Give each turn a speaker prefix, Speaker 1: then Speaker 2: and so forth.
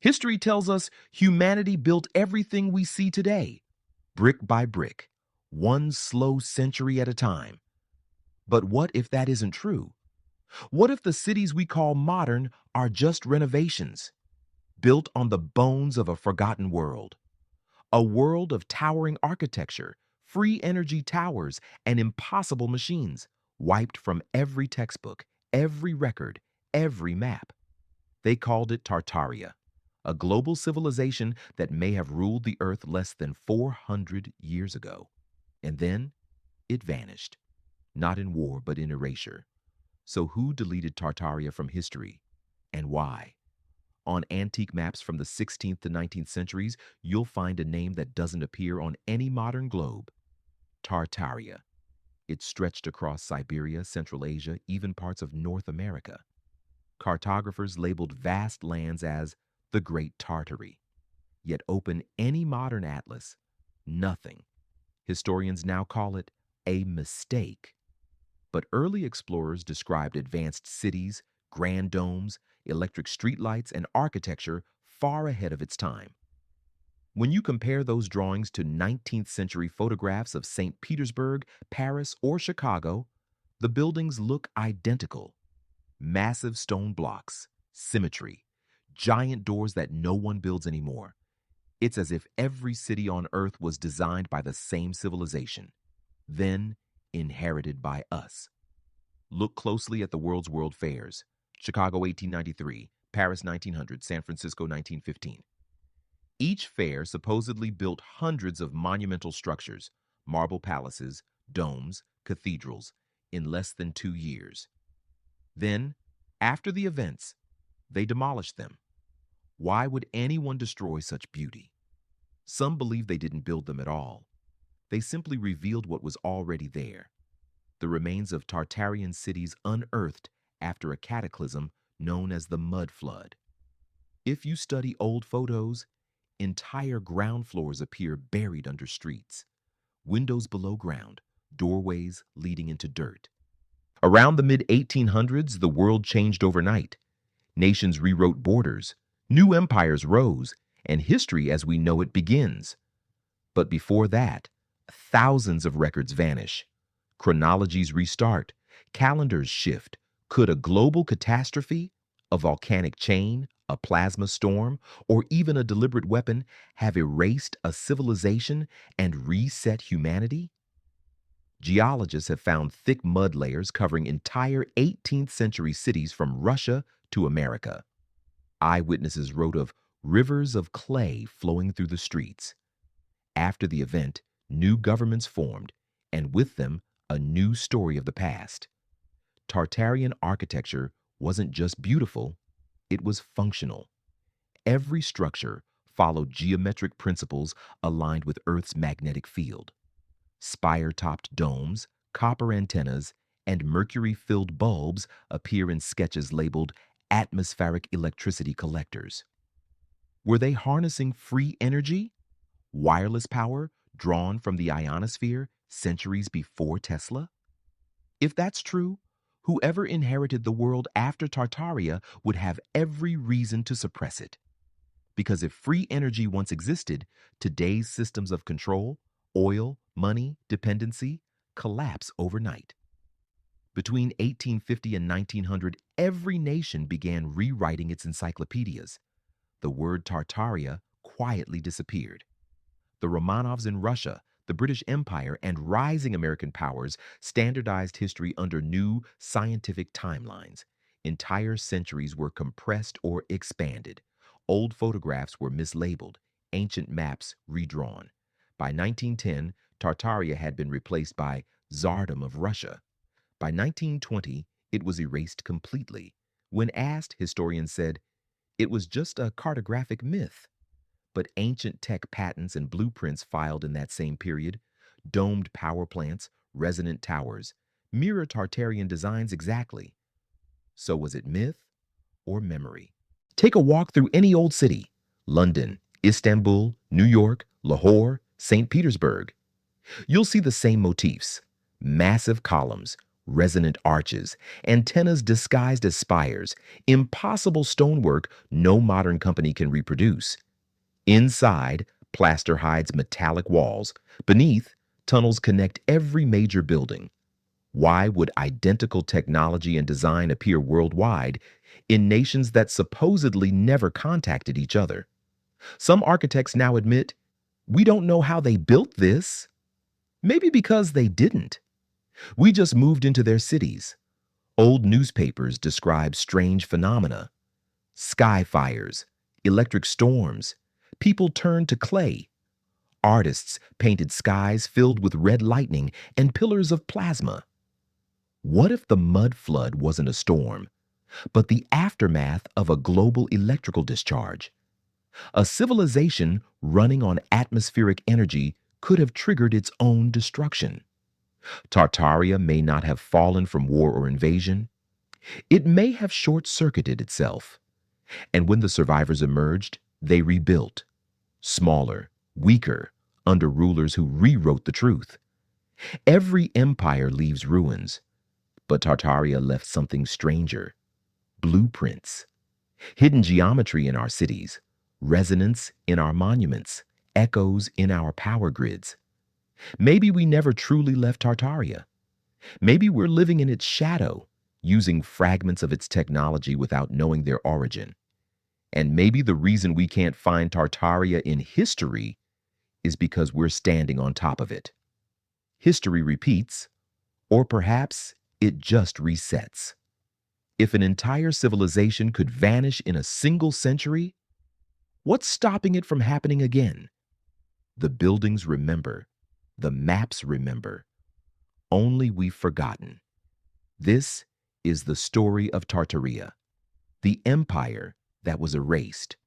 Speaker 1: History tells us humanity built everything we see today, brick by brick, one slow century at a time. But what if that isn't true? What if the cities we call modern are just renovations, built on the bones of a forgotten world? A world of towering architecture, free energy towers, and impossible machines, wiped from every textbook, every record, every map. They called it Tartaria, a global civilization that may have ruled the earth less than 400 years ago. And then it vanished, not in war, but in erasure. So who deleted Tartaria from history, and why? On antique maps from the 16th to 19th centuries, you'll find a name that doesn't appear on any modern globe: Tartaria. It stretched across Siberia, Central Asia, even parts of North America. Cartographers labeled vast lands as the Great Tartary. Yet open any modern atlas, nothing. Historians now call it a mistake. But early explorers described advanced cities, grand domes, electric streetlights, and architecture far ahead of its time. When you compare those drawings to 19th century photographs of St. Petersburg, Paris, or Chicago, the buildings look identical. Massive stone blocks, symmetry, giant doors that no one builds anymore. It's as if every city on Earth was designed by the same civilization, then inherited by us. Look closely at the world's world fairs: Chicago 1893, Paris 1900, San Francisco 1915. Each fair supposedly built hundreds of monumental structures, marble palaces, domes, cathedrals, in less than 2 years. Then, after the events, they demolished them. Why would anyone destroy such beauty? Some believe they didn't build them at all. They simply revealed what was already there: the remains of Tartarian cities unearthed after a cataclysm known as the Mud Flood. If you study old photos, entire ground floors appear buried under streets, windows below ground, doorways leading into dirt. Around the mid-1800s, the world changed overnight. Nations rewrote borders, new empires rose, and history as we know it begins. But before that, thousands of records vanish. Chronologies restart, calendars shift. Could a global catastrophe, a volcanic chain, a plasma storm, or even a deliberate weapon have erased a civilization and reset humanity? Geologists have found thick mud layers covering entire 18th century cities from Russia to America. Eyewitnesses wrote of rivers of clay flowing through the streets. After the event, new governments formed, and with them, a new story of the past. Tartarian architecture wasn't just beautiful, it was functional. Every structure followed geometric principles aligned with Earth's magnetic field. Spire-topped domes, copper antennas, and mercury-filled bulbs appear in sketches labeled atmospheric electricity collectors. Were they harnessing free energy? Wireless power drawn from the ionosphere centuries before Tesla? If that's true, whoever inherited the world after Tartaria would have every reason to suppress it. Because if free energy once existed, today's systems of control, oil, money, dependency, collapse overnight. Between 1850 and 1900, every nation began rewriting its encyclopedias. The word Tartaria quietly disappeared. The Romanovs in Russia, the British Empire, and rising American powers standardized history under new scientific timelines. Entire centuries were compressed or expanded. Old photographs were mislabeled, ancient maps redrawn. By 1910, Tartaria had been replaced by Tsardom of Russia. By 1920, it was erased completely. When asked, historians said, it was just a cartographic myth. But ancient tech patents and blueprints filed in that same period, domed power plants, resonant towers, mirror Tartarian designs exactly. So was it myth or memory? Take a walk through any old city: London, Istanbul, New York, Lahore, St. Petersburg. You'll see the same motifs: massive columns, resonant arches, antennas disguised as spires, impossible stonework no modern company can reproduce. Inside, plaster hides metallic walls. Beneath, tunnels connect every major building. Why would identical technology and design appear worldwide in nations that supposedly never contacted each other? Some architects now admit, we don't know how they built this. Maybe because they didn't. We just moved into their cities. Old newspapers describe strange phenomena: sky fires, electric storms. People turned to clay. Artists painted skies filled with red lightning and pillars of plasma. What if the mud flood wasn't a storm, but the aftermath of a global electrical discharge? A civilization running on atmospheric energy could have triggered its own destruction. Tartaria may not have fallen from war or invasion. It may have short-circuited itself. And when the survivors emerged, they rebuilt, smaller, weaker, under rulers who rewrote the truth. Every empire leaves ruins, but Tartaria left something stranger: blueprints, hidden geometry in our cities, resonance in our monuments, echoes in our power grids. Maybe we never truly left Tartaria. Maybe we're living in its shadow, using fragments of its technology without knowing their origin. And maybe the reason we can't find Tartaria in history is because we're standing on top of it. History repeats, or perhaps it just resets. If an entire civilization could vanish in a single century, what's stopping it from happening again? The buildings remember, the maps remember. Only we've forgotten. This is the story of Tartaria, the empire that was erased.